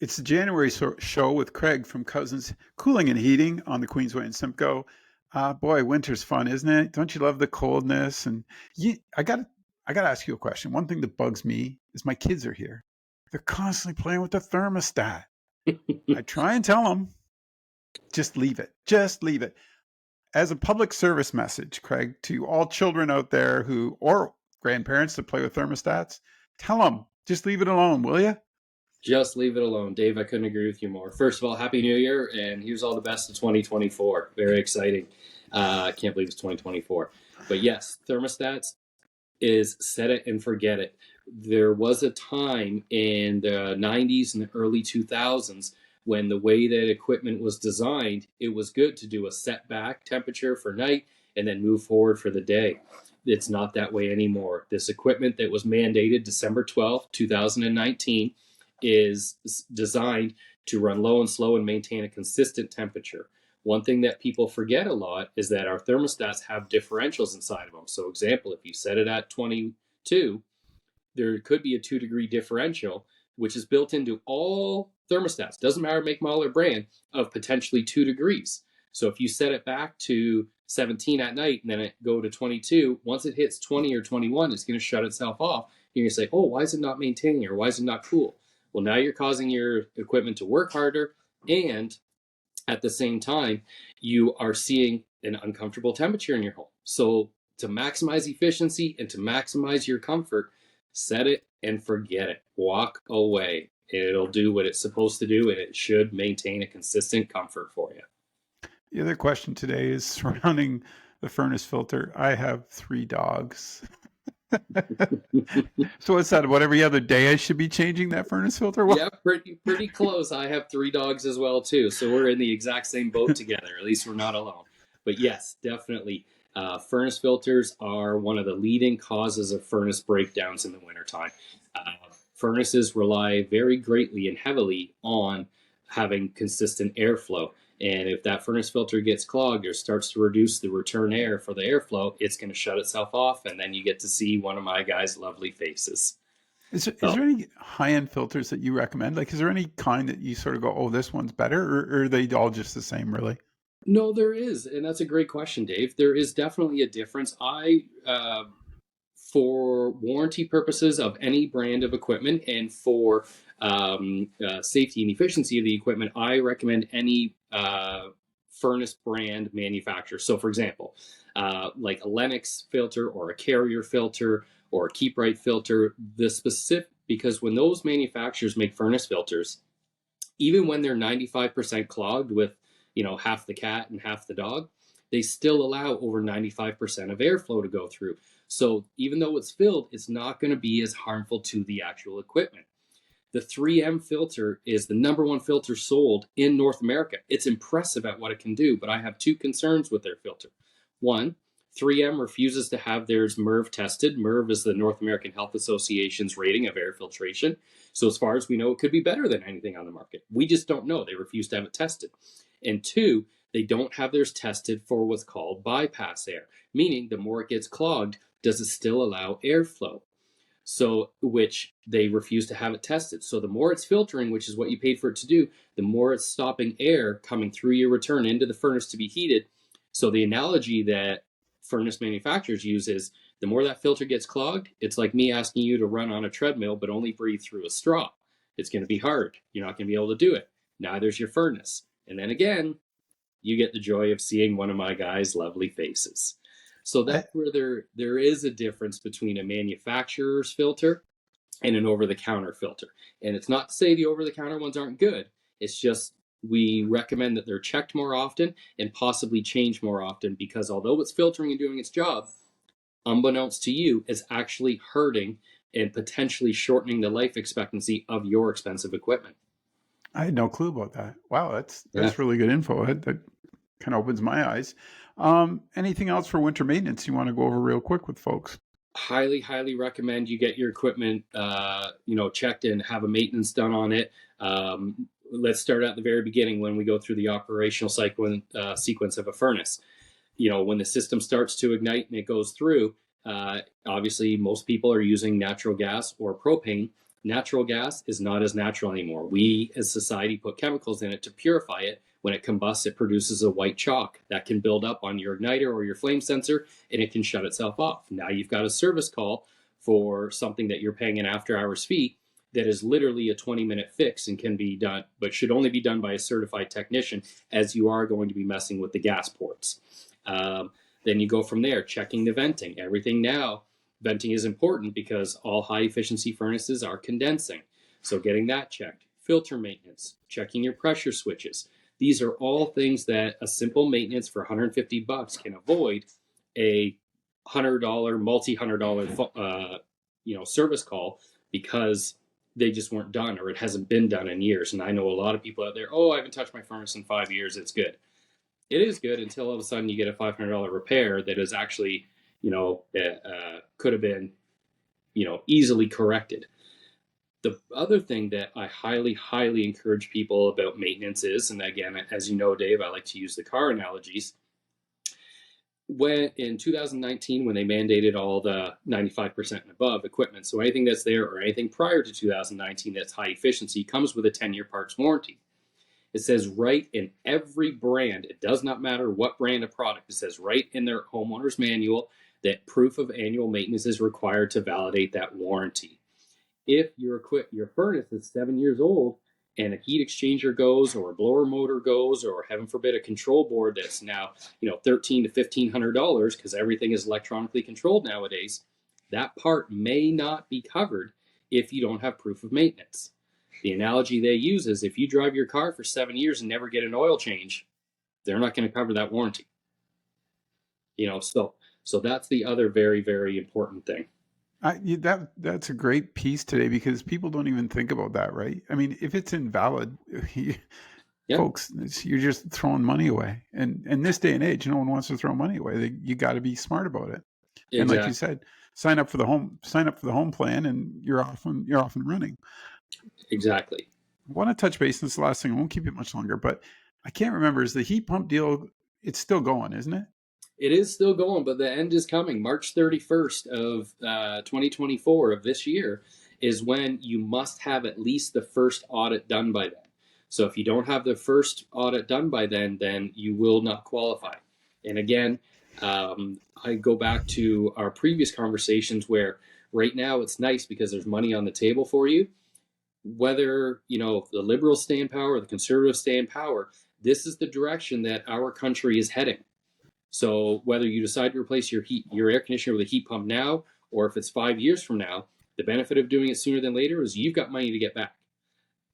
It's the January show with Craig from Causyn's Cooling and Heating on the Queensway and Simcoe. Boy, winter's fun, isn't it? Don't you love the coldness? And I got to ask you a question. One thing that bugs me is my kids are here. They're constantly playing with the thermostat. I try and tell them, just leave it. Just leave it. As a public service message, Craig, to all children out there who or grandparents that play with thermostats, tell them, just leave it alone, will you? Just leave it alone. Dave, I couldn't agree with you more. First of all, Happy New Year, and here's all the best to 2024. Very exciting. I can't believe it's 2024. But yes, thermostats is set it and forget it. There was a time in the 90s and the early 2000s when the way that equipment was designed, it was good to do a setback temperature for night and then move forward for the day. It's not that way anymore. This equipment that was mandated December 12th, 2019 is designed to run low and slow and maintain a consistent temperature. One thing that people forget a lot is that our thermostats have differentials inside of them. So, example, if you set it at 22, there could be a 2-degree differential, which is built into all thermostats. Doesn't matter make, model, or brand, of potentially 2 degrees. So if you set it back to 17 at night and then it go to 22, once it hits 20 or 21, it's going to shut itself off. You're going to say, oh, why is it not maintaining, or why is it not cool? Well, now you're causing your equipment to work harder, and at the same time, you are seeing an uncomfortable temperature in your home. So to maximize efficiency and to maximize your comfort, set it and forget it. Walk away. It'll do what it's supposed to do, and it should maintain a consistent comfort for you. The other question today is surrounding the furnace filter. I have 3 dogs. So what's that? What, every other day I should be changing that furnace filter? Yeah, pretty close. I have 3 dogs as well too, so we're in the exact same boat together. At least we're not alone. But yes, definitely, furnace filters are one of the leading causes of furnace breakdowns in the wintertime. Furnaces rely very greatly and heavily on having consistent airflow. And if that furnace filter gets clogged or starts to reduce the return air for the airflow, it's going to shut itself off, and then you get to see one of my guys' lovely faces. Is So, there any high-end filters that you recommend? Like, is there any kind that you sort of go, oh, this one's better, or are they all just the same, really? no, there is, and that's a great question, Dave. There is definitely a difference. For warranty purposes of any brand of equipment and for safety and efficiency of the equipment, I recommend any furnace brand manufacturer. So, for example, like a Lennox filter or a Carrier filter or a Keep Right filter, the specific, because when those manufacturers make furnace filters, even when they're 95% clogged with, half the cat and half the dog, they still allow over 95% of airflow to go through. So even though it's filled, it's not going to be as harmful to the actual equipment. The 3M filter is the number one filter sold in North America. It's impressive at what it can do, but I have 2 concerns with their filter. One, 3M refuses to have theirs MERV tested. MERV is the North American Health Association's rating of air filtration. So as far as we know, it could be better than anything on the market. We just don't know. They refuse to have it tested. And 2, they don't have theirs tested for what's called bypass air, meaning the more it gets clogged, does it still allow airflow? So, which they refuse to have it tested. So the more it's filtering, which is what you paid for it to do, the more it's stopping air coming through your return into the furnace to be heated. So the analogy that furnace manufacturers use is the more that filter gets clogged, it's like me asking you to run on a treadmill but only breathe through a straw. It's going to be hard. You're not going to be able to do it. Neither's your furnace. And then again, you get the joy of seeing one of my guys' lovely faces. So I, that's where there is a difference between a manufacturer's filter and an over-the-counter filter. And it's not to say the over-the-counter ones aren't good. It's just we recommend that they're checked more often and possibly changed more often, because although it's filtering and doing its job, unbeknownst to you, it's actually hurting and potentially shortening the life expectancy of your expensive equipment. I had no clue about that. Wow, that's Yeah. that's really good info. That kind of opens my eyes. Anything else for winter maintenance you want to go over real quick with folks? Highly recommend you get your equipment checked and have a maintenance done on it. Let's start at the very beginning when we go through the operational cycle sequence of a furnace. When the system starts to ignite and it goes through, obviously most people are using natural gas or propane. Natural gas is not as natural anymore. We as society put chemicals in it to purify it. When it combusts, it produces a white chalk that can build up on your igniter or your flame sensor, and it can shut itself off. Now you've got a service call for something that you're paying an after hours fee that is literally a 20-minute fix and can be done, but should only be done by a certified technician, as you are going to be messing with the gas ports. Then you go from there, checking the venting. Everything now, venting is important because all high efficiency furnaces are condensing. So getting that checked. Filter maintenance, checking your pressure switches. These are all things that a simple maintenance for $150 can avoid a $100, multi-$100 service call, because they just weren't done, or it hasn't been done in years. And I know a lot of people out there, oh, I haven't touched my furnace in 5 years, it's good. It is good until all of a sudden you get a $500 repair that is actually, could have been, easily corrected. The other thing that I highly, highly encourage people about maintenance is, and again, as you know, Dave, I like to use the car analogies. When in 2019, when they mandated all the 95% and above equipment, so anything that's there or anything prior to 2019 that's high efficiency comes with a 10-year parts warranty. It says right in every brand, it does not matter what brand of product, it says right in their homeowner's manual that proof of annual maintenance is required to validate that warranty. If your furnace is 7 years old and a heat exchanger goes, or a blower motor goes, or heaven forbid a control board that's now $1,300 to $1,500 because everything is electronically controlled nowadays, that part may not be covered if you don't have proof of maintenance. The analogy they use is if you drive your car for 7 years and never get an oil change, they're not going to cover that warranty. So that's the other very, very important thing. That's a great piece today, because people don't even think about that, right? I mean, if it's invalid, folks, you're just throwing money away. And in this day and age, no one wants to throw money away. You got to be smart about it. Exactly. And like you said, sign up for the home plan, and you're off and running. Exactly. I want to touch base. This is the last thing. I won't keep it much longer, but I can't remember. Is the heat pump deal? It's still going, isn't it? It is still going, but the end is coming. March 31st of 2024 of this year is when you must have at least the first audit done by then. So if you don't have the first audit done by then you will not qualify. And again, I go back to our previous conversations where right now it's nice because there's money on the table for you. Whether, the liberals stay in power or the conservatives stay in power, this is the direction that our country is heading. So whether you decide to replace your air conditioner with a heat pump now, or if it's 5 years from now, the benefit of doing it sooner than later is you've got money to get back.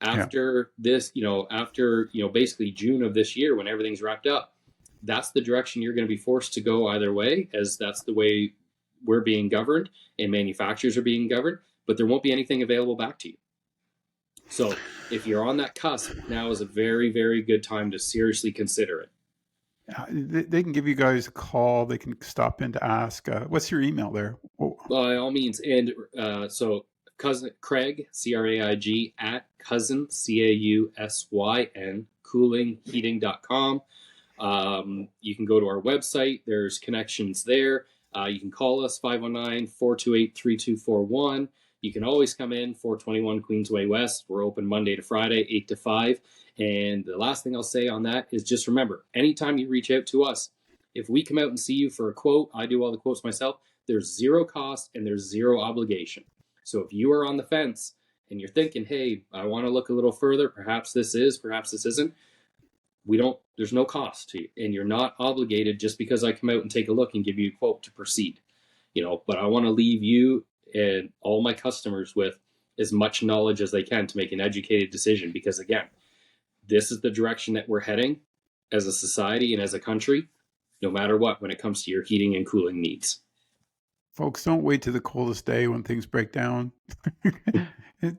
After this, basically June of this year, when everything's wrapped up, that's the direction you're going to be forced to go either way, as that's the way we're being governed and manufacturers are being governed, but there won't be anything available back to you. So if you're on that cusp, now is a very, very good time to seriously consider it. They can give you guys a call. They can stop in to ask. What's your email there? By all means. And so Causyn, Craig, Craig, at Causyn, Causyn, coolingheating.com. You can go to our website. There's connections there. You can call us 519-428-3241. You can always come in, 421 Queensway West. We're open Monday to Friday, 8 to 5. And the last thing I'll say on that is just remember, anytime you reach out to us, if we come out and see you for a quote, I do all the quotes myself, there's zero cost and there's zero obligation. So if you are on the fence and you're thinking, hey, I want to look a little further, perhaps this is, perhaps this isn't, there's no cost to you, and you're not obligated just because I come out and take a look and give you a quote to proceed. But I want to leave you and all my customers with as much knowledge as they can to make an educated decision, because again, this is the direction that we're heading as a society and as a country, no matter what, when it comes to your heating and cooling needs. Folks, don't wait to the coldest day when things break down.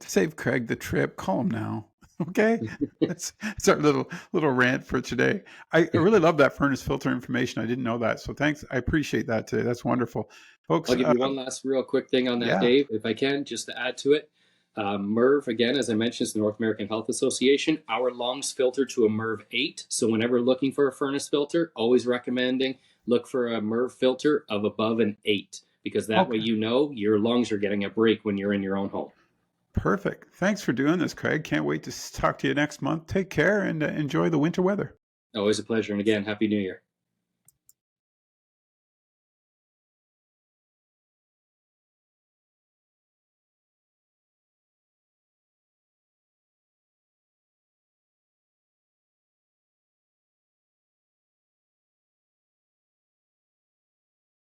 Save Craig the trip. Call him now. Okay? That's our little rant for today. I really love that furnace filter information. I didn't know that. So thanks. I appreciate that today. That's wonderful. Folks, I'll give you one last real quick thing on that, Dave, if I can, just to add to it. MERV, again, as I mentioned, is the North American Health Association. Our lungs filter to a MERV 8. So whenever looking for a furnace filter, always recommending look for a MERV filter of above an 8, because that way your lungs are getting a break when you're in your own home. Perfect. Thanks for doing this, Craig. Can't wait to talk to you next month. Take care and enjoy the winter weather. Always a pleasure. And again, Happy New Year.